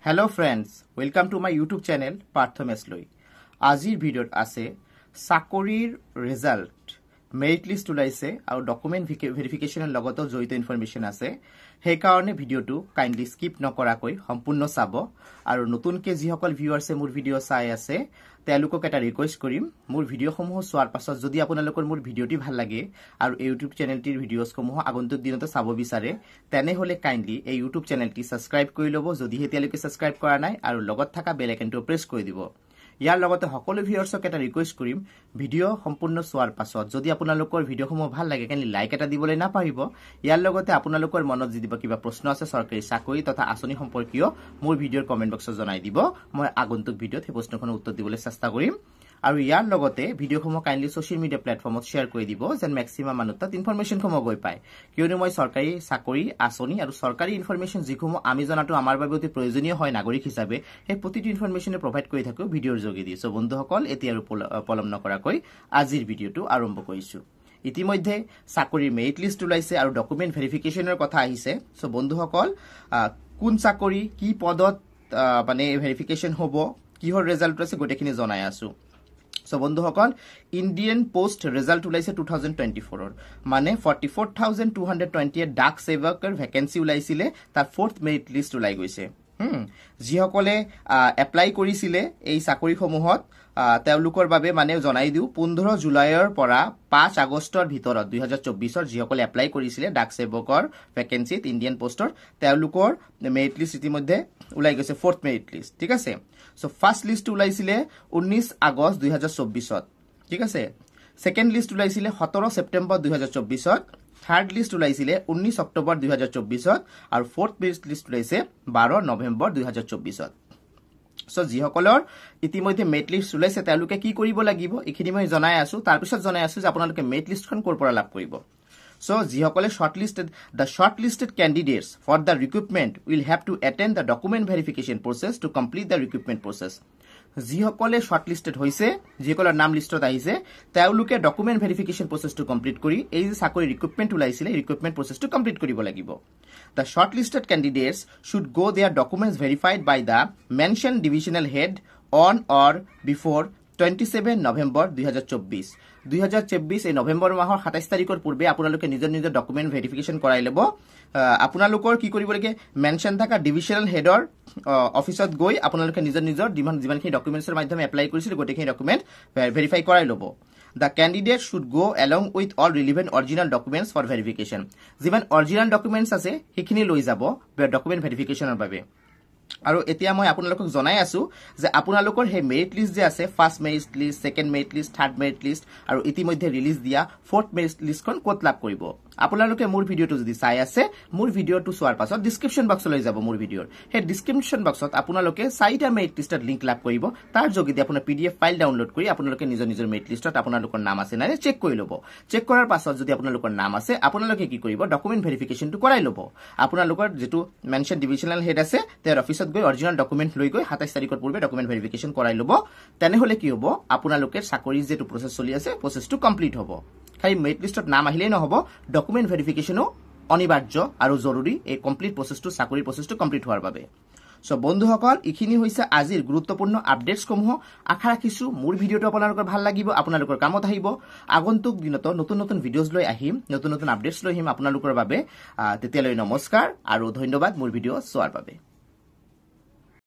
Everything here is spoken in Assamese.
Hello friends, welcome to my YouTube channel Partho Mesloi. Azir video ase Sakorir result merit list ulaise aru document verification logoto joito information ase he karone video tu kindly skip nokorakoi সম্পূর্ণ চাব আৰু নতুনকে যিসকল ভিউয়াৰ্সে মোৰ ভিডিও চাই আছে তেওঁলোকক এটা ৰিকুৱেষ্ট কৰিম মোৰ ভিডিও সমূহ চোৱাৰ পাছত যদি আপোনালোকৰ মোৰ ভিডিওটি ভাল লাগে আৰু ইউটিউব চেনেলটিৰ ভিডিওস সমূহ আগন্তুক দিনতে চাব বিচাৰে তেনে হলে কাইন্ডলি এই ইউটিউব চেনেলটি সাবস্ক্ৰাইব কৰি লব যদি হেতিয়ালৈকে সাবস্ক্ৰাইব কৰা নাই আৰু লগত থকা বেল আইকনটো প্ৰেছ কৰি দিব ইয়াৰ লগতে সকলো ভিউয়াৰ্সক এটা ৰিকুৱেষ্ট কৰিম ভিডিও সম্পূৰ্ণ চোৱাৰ পাছত যদি আপোনালোকৰ ভিডিওসমূহ ভাল লাগে কাইন্ডলি লাইক এটা দিবলৈ না পাৰিব ইয়াৰ লগতে আপোনালোকৰ মনত যদি কিবা প্ৰশ্ন আছে চৰকাৰী চাকৰি তথা আঁচনি সম্পৰ্কীয় মোৰ ভিডিওৰ কমেন্ট বক্সত জনাই দিব মই আগন্তুক ভিডিওত এই প্ৰশ্নখনৰ উত্তৰ দিবলৈ চেষ্টা কৰিম আৰু ইয়াৰ লগতে ভিডিওসমূহ কাইন্ডলি সোশ্যাল মিডিয়া প্ল্যাটফৰ্মত শেয়াৰ কৰি দিব যেন ম্যাক্সিমাম মানুহ তাত ইনফৰমেশন সমূহ গৈ পায় কিয়নো মই চৰকাৰী চাকৰি আঁচনি আৰু চৰকাৰী ইনফৰমেশন যিসমূহ আমি জনাটো আমাৰ বাবে অতি প্ৰয়োজনীয় হয় নাগৰিক হিচাপে এই প্ৰতিটো ইনফৰমেশনে প্ৰভাইড কৰি থাকো ভিডিওৰ যোগেদি সো বন্ধুসকল এতি আৰু পলম নকৰাকৈ আজিৰ ভিডিওটো আৰম্ভ কৰিছো ইতিমধ্যে চাকৰিৰ মেৰিট লিষ্ট ওলাইছে আৰু ডকুমেন্ট ভেৰিফিকেশনৰ কথা আহিছে সো বন্ধুসকল কোন চাকৰি কি পদত মানে ভেৰিফিকেশন হ'ব কিহৰ ৰিজাল্ট আছে গোটেখিনি জনাই আছো So বন্ধুসকল ইন্ডিয়ান পোস্ট ৰিজাল্ট ওলাইছে 2024 ৰ মানে 44228 ডাক সেৱকৰ ভ্যাকেন্সি ওলাইছিলে তাৰ ফোৰ্থ মেৰিট লিষ্ট ওলাই গৈছে যিসকলে এপ্লাই কৰিছিলে এই চাকৰিসমূহত তেওঁলোকৰ বাবে মানে জনাই দিও 15 জুলাইৰ পৰা 5 আগষ্টৰ ভিতৰত 2024 ৰ যিসকলে এপ্লাই কৰিছিলে ডাক সেৱকৰ ভ্যাকেন্সিত ইন্ডিয়ান পোষ্টৰ তেওঁলোকৰ মেৰিট লিষ্ট ইতিমধ্যে ওলাই গৈছে ফোৰ্থ মেৰিট লিষ্ট ঠিক আছে সো ফাৰ্স্ট লিষ্ট ওলাইছিলে 19 আগষ্ট 2024 ত ঠিক আছে সেকেন্ড লিষ্ট ওলাইছিলে 17 সেপ্টেম্বৰ 2024 ত থাৰ্ড লিষ্ট ওলাইছিলে 19 অক্টোবৰ 2024 ত আৰু ফোৰ্থ মেৰিট লিষ্ট ওলাইছে 12 নৱেম্বৰ 2024 ত সো যিসকলৰ ইতিমধ্যে মেৰিট লিষ্ট ওলাইছে তেওঁলোকে কি কৰিব লাগিব এখিনি মই জনাই আছো তাৰ পিছত জনাই আছো যে আপোনালোকে মেৰিট লিষ্টখন কৰ পৰা লাভ কৰিব So, যিসকলে the shortlisted candidates for the recruitment will have to attend the document verification process to complete the recruitment process. যিসকলে shortlisted হৈছে যিসকলৰ নাম লিষ্টত আহিছে তেওঁলোকে document verification process to complete কৰি এই যে চাকৰি recruitment ওলাইছিলে recruitment process to complete কৰিব লাগিব. The shortlisted candidates should go their documents verified by the mentioned divisional head on or before 27 November 2024 এই নৱেম্বৰ মাহৰ 27 তাৰিখৰ পূৰ্বে আপোনালোকে নিজৰ ডকুমেন্ট ভেৰিফিকেশন কৰাই লব আপোনালোকৰ কি কৰিব লাগে মেনশন থকা ডিভিশনাল হেডৰ অফিসত গৈ আপোনালোকে নিজৰ যিমানখিনি ডকুমেন্টছৰ মাধ্যমে এপ্লাই কৰিছিল গোটেইখিনি ডকুমেন্ট ভেৰিফাই কৰাই লব The candidate should go along with all relevant original documents for verification যিমান অৰিজিনাল ডকুমেন্টছ আছে সেইখিনি লৈ যাব ডকুমেন্ট ভেৰিফিকেশনৰ বাবে আৰু এতিয়া মই আপোনালোকক জনাই আছো যে আপোনালোকৰ হে মেৰিট লিষ্ট যে আছে first merit list second merit list third merit list আৰু ইতিমধ্যে ৰিলিজ দিয়া ফোৰ্থ মেৰিট লিষ্টখন ক'ত লাভ কৰিব আপোনালোকে মোৰ ভিডিওটো যদি চাই আছে মোৰ ভিডিওটো চোৱাৰ পাছত ডেসক্ৰিপচন বক্সলৈ যাব মোৰ ভিডিওৰ হে ডেসক্ৰিপচন বক্সত আপোনালোকে চাৰিটা মেৰিট লিষ্টৰ লিংক লাভ কৰিব তাৰ যোগেদি আপোনাৰ পিডিএফ ফাইল ডাউনলোড কৰি আপোনালোকে নিজৰ মেৰিট লিষ্টত আপোনালোকৰ নাম আছে নাই চেক কৰি লব চেক কৰাৰ পাছত যদি আপোনালোকৰ নাম আছে আপোনালোকে কি কৰিব ডকুমেন্ট ভেৰিফিকেশনটো কৰাই লব আপোনালোকৰ যেটো মেনশন ডিভিশনাল হেড আছে তেওঁৰ অফিসত গৈ অৰিজিনাল ডকুমেন্ট লৈ গৈ 27 তাৰিখৰ পূৰ্বে ডকুমেন্ট ভেৰিফিকেশন কৰাই লব তেনে হলে কি হ'ব আপোনালোকে চাকৰি যেটো প্ৰসেস চলি আছে প্ৰসেসটো কমপ্লিট হ'ব খালি মেৰিট লিষ্টত নাম আহিলেই নহব ডকুমেন্ট ভেৰিফিকেশনো অনিবাৰ্য আৰু জৰুৰী এই কমপ্লিট প্ৰসেসটো চাকৰি প্ৰসেসটো কমপ্লিট হোৱাৰ বাবে সো বন্ধুসকল ইখিনি হৈছে আজিৰ গুৰুত্বপূৰ্ণ আপডেটস সমূহ আশা ৰাখিছো মোৰ ভিডিওটো আপোনালোকৰ ভাল লাগিব আপোনালোকৰ কামত আহিব আগন্তুক দিনত নতুন ভিডিওজ লৈ আহিম নতুন আপডেটস লৈ আহিম আপোনালোকৰ বাবে তেতিয়ালৈ নমস্কাৰ আৰু ধন্যবাদ মোৰ ভিডিও চোৱাৰ বাবে